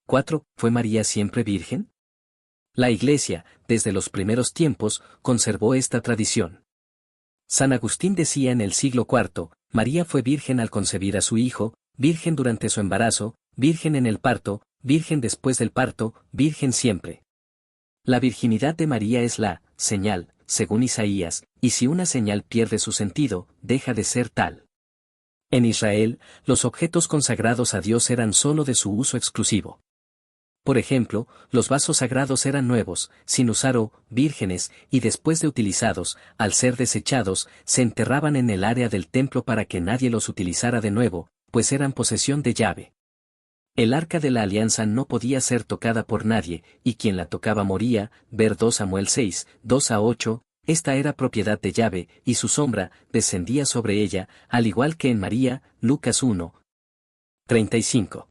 4. ¿Fue María siempre virgen? La Iglesia, desde los primeros tiempos, conservó esta tradición. San Agustín decía en el siglo IV, María fue virgen al concebir a su hijo, virgen durante su embarazo, virgen en el parto, virgen después del parto, virgen siempre. La virginidad de María es la señal, según Isaías, y si una señal pierde su sentido, deja de ser tal. En Israel, los objetos consagrados a Dios eran solo de su uso exclusivo. Por ejemplo, los vasos sagrados eran nuevos, sin usar o vírgenes, y después de utilizados, al ser desechados, se enterraban en el área del templo para que nadie los utilizara de nuevo, pues eran posesión de Yahvé. El arca de la alianza no podía ser tocada por nadie, y quien la tocaba moría, ver 2 Samuel 6, 2-8, esta era propiedad de Yahvé, y su sombra descendía sobre ella, al igual que en María, Lucas 1, 35.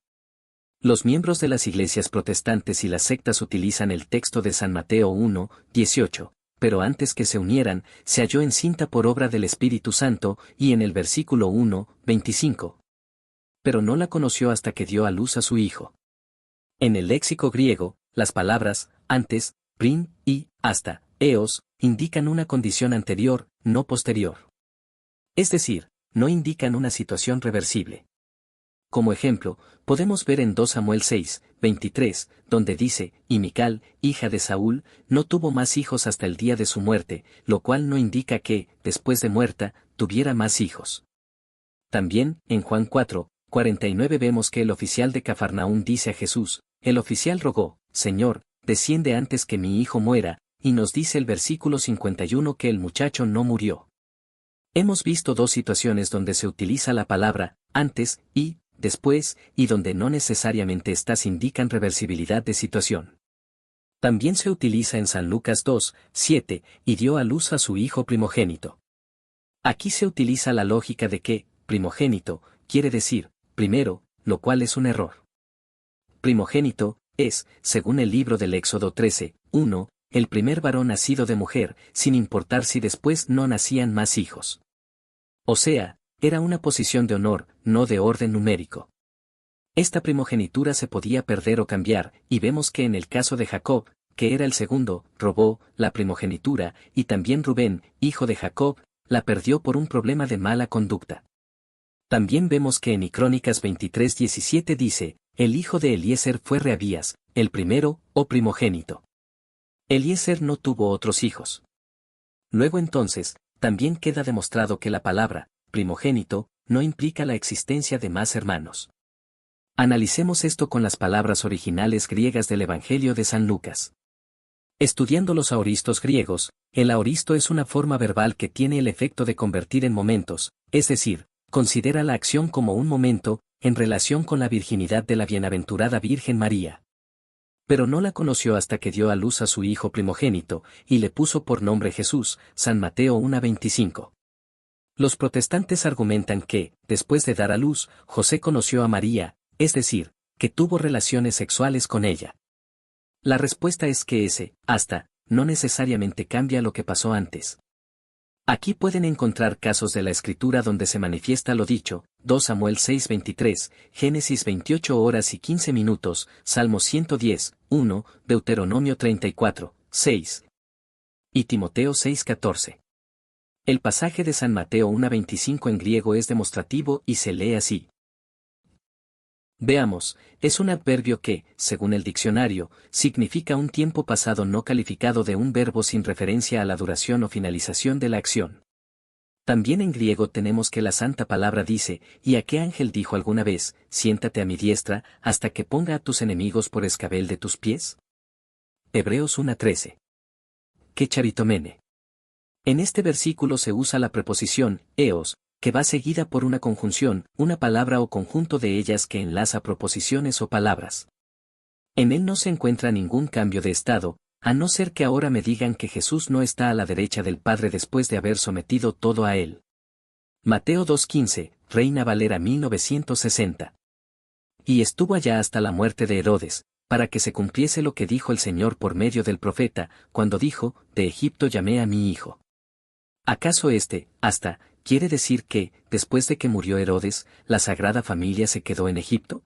Los miembros de las iglesias protestantes y las sectas utilizan el texto de San Mateo 1, 18, pero antes que se unieran, se halló encinta por obra del Espíritu Santo, y en el versículo 1, 25. Pero no la conoció hasta que dio a luz a su hijo. En el léxico griego, las palabras antes, prin, y hasta, eos, indican una condición anterior, no posterior. Es decir, no indican una situación reversible. Como ejemplo, podemos ver en 2 Samuel 6, 23, donde dice, y Mical, hija de Saúl, no tuvo más hijos hasta el día de su muerte, lo cual no indica que, después de muerta, tuviera más hijos. También, en Juan 4, 49 vemos que el oficial de Cafarnaún dice a Jesús, el oficial rogó, Señor, desciende antes que mi hijo muera, y nos dice el versículo 51 que el muchacho no murió. Hemos visto dos situaciones donde se utiliza la palabra, antes, y, después, y donde no necesariamente estas indican reversibilidad de situación. También se utiliza en San Lucas 2, 7, y dio a luz a su hijo primogénito. Aquí se utiliza la lógica de que, primogénito, quiere decir, primero, lo cual es un error. Primogénito, es, según el libro del Éxodo 13, 1, el primer varón nacido de mujer, sin importar si después no nacían más hijos. O sea, era una posición de honor, no de orden numérico. Esta primogenitura se podía perder o cambiar, y vemos que en el caso de Jacob, que era el segundo, robó la primogenitura, y también Rubén, hijo de Jacob, la perdió por un problema de mala conducta. También vemos que en Crónicas 23:17 dice, el hijo de Eliezer fue Reabías, el primero, o primogénito. Eliezer no tuvo otros hijos. Luego entonces, también queda demostrado que la palabra, primogénito, no implica la existencia de más hermanos. Analicemos esto con las palabras originales griegas del Evangelio de San Lucas. Estudiando los aoristos griegos, el aoristo es una forma verbal que tiene el efecto de convertir en momentos, es decir, considera la acción como un momento, en relación con la virginidad de la bienaventurada Virgen María. Pero no la conoció hasta que dio a luz a su hijo primogénito, y le puso por nombre Jesús, San Mateo 1:25. Los protestantes argumentan que, después de dar a luz, José conoció a María, es decir, que tuvo relaciones sexuales con ella. La respuesta es que ese, hasta, no necesariamente cambia lo que pasó antes. Aquí pueden encontrar casos de la Escritura donde se manifiesta lo dicho, 2 Samuel 6:23, Génesis 28 horas y 15 minutos, Salmo 110, 1, Deuteronomio 34, 6 y Timoteo 6:14. El pasaje de San Mateo 1:25 en griego es demostrativo y se lee así. Veamos, es un adverbio que, según el diccionario, significa un tiempo pasado no calificado de un verbo sin referencia a la duración o finalización de la acción. También en griego tenemos que la santa palabra dice, ¿y a qué ángel dijo alguna vez, siéntate a mi diestra, hasta que ponga a tus enemigos por escabel de tus pies? Hebreos 1:13. Que charitomene. En este versículo se usa la preposición, eos, que va seguida por una conjunción, una palabra o conjunto de ellas que enlaza proposiciones o palabras. En él no se encuentra ningún cambio de estado, a no ser que ahora me digan que Jesús no está a la derecha del Padre después de haber sometido todo a él. Mateo 2:15, Reina Valera 1960. Y estuvo allá hasta la muerte de Herodes, para que se cumpliese lo que dijo el Señor por medio del profeta, cuando dijo, de Egipto llamé a mi hijo. ¿Acaso hasta, quiere decir que, después de que murió Herodes, la Sagrada Familia se quedó en Egipto?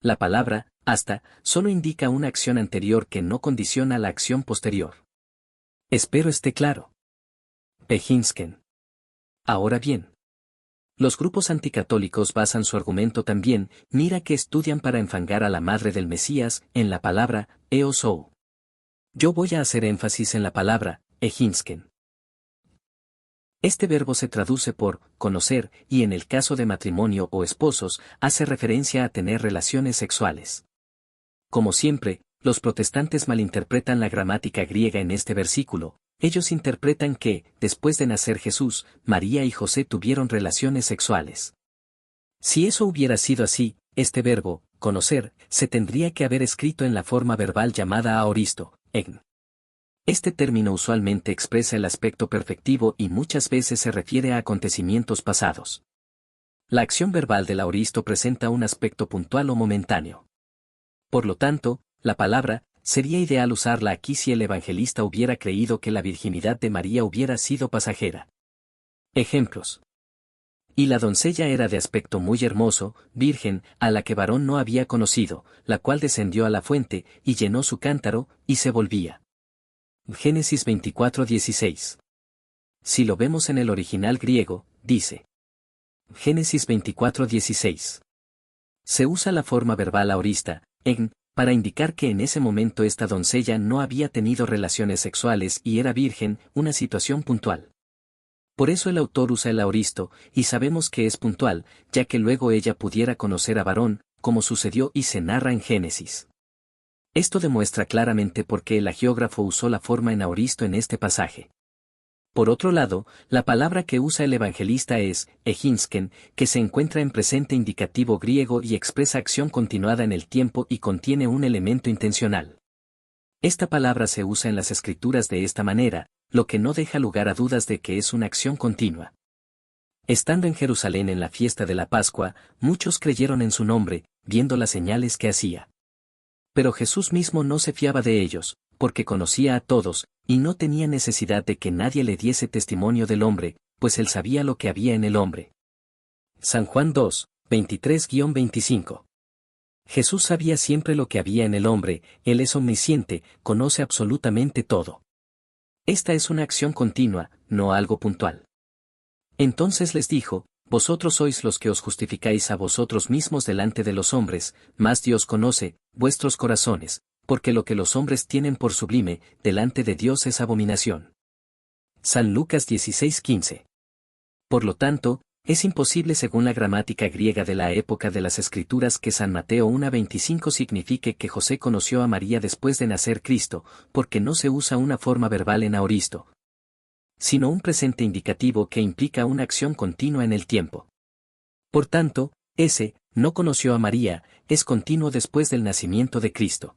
La palabra, Hasta, solo indica una acción anterior que no condiciona la acción posterior. Espero esté claro. P. Hinsken. Ahora bien, los grupos anticatólicos basan su argumento también, mira que estudian para enfangar a la madre del Mesías, en la palabra, eosou. Yo voy a hacer énfasis en la palabra, ehinsken. Este verbo se traduce por conocer y en el caso de matrimonio o esposos, hace referencia a tener relaciones sexuales. Como siempre, los protestantes malinterpretan la gramática griega en este versículo. Ellos interpretan que, después de nacer Jesús, María y José tuvieron relaciones sexuales. Si eso hubiera sido así, este verbo, conocer, se tendría que haber escrito en la forma verbal llamada aoristo, egn. Este término usualmente expresa el aspecto perfectivo y muchas veces se refiere a acontecimientos pasados. La acción verbal del aoristo presenta un aspecto puntual o momentáneo. Por lo tanto, la palabra, sería ideal usarla aquí si el evangelista hubiera creído que la virginidad de María hubiera sido pasajera. Ejemplos. Y la doncella era de aspecto muy hermoso, virgen, a la que varón no había conocido, la cual descendió a la fuente, y llenó su cántaro, y se volvía. Génesis 24:16. Si lo vemos en el original griego, dice. Génesis 24:16. Se usa la forma verbal aorista, egn, para indicar que en ese momento esta doncella no había tenido relaciones sexuales y era virgen, una situación puntual. Por eso el autor usa el aoristo, y sabemos que es puntual, ya que luego ella pudiera conocer a varón, como sucedió y se narra en Génesis. Esto demuestra claramente por qué el hagiógrafo usó la forma en aoristo en este pasaje. Por otro lado, la palabra que usa el evangelista es ehinsken, que se encuentra en presente indicativo griego y expresa acción continuada en el tiempo y contiene un elemento intencional. Esta palabra se usa en las escrituras de esta manera, lo que no deja lugar a dudas de que es una acción continua. Estando en Jerusalén en la fiesta de la Pascua, muchos creyeron en su nombre, viendo las señales que hacía. Pero Jesús mismo no se fiaba de ellos, porque conocía a todos, y no tenía necesidad de que nadie le diese testimonio del hombre, pues él sabía lo que había en el hombre. San Juan 2, 23-25. Jesús sabía siempre lo que había en el hombre, él es omnisciente, conoce absolutamente todo. Esta es una acción continua, no algo puntual. Entonces les dijo, vosotros sois los que os justificáis a vosotros mismos delante de los hombres, mas Dios conoce vuestros corazones, porque lo que los hombres tienen por sublime, delante de Dios es abominación. San Lucas 16:15. Por lo tanto, es imposible según la gramática griega de la época de las Escrituras que San Mateo 1:25 signifique que José conoció a María después de nacer Cristo, porque no se usa una forma verbal en aoristo, sino un presente indicativo que implica una acción continua en el tiempo. Por tanto, ese, no conoció a María, es continuo después del nacimiento de Cristo.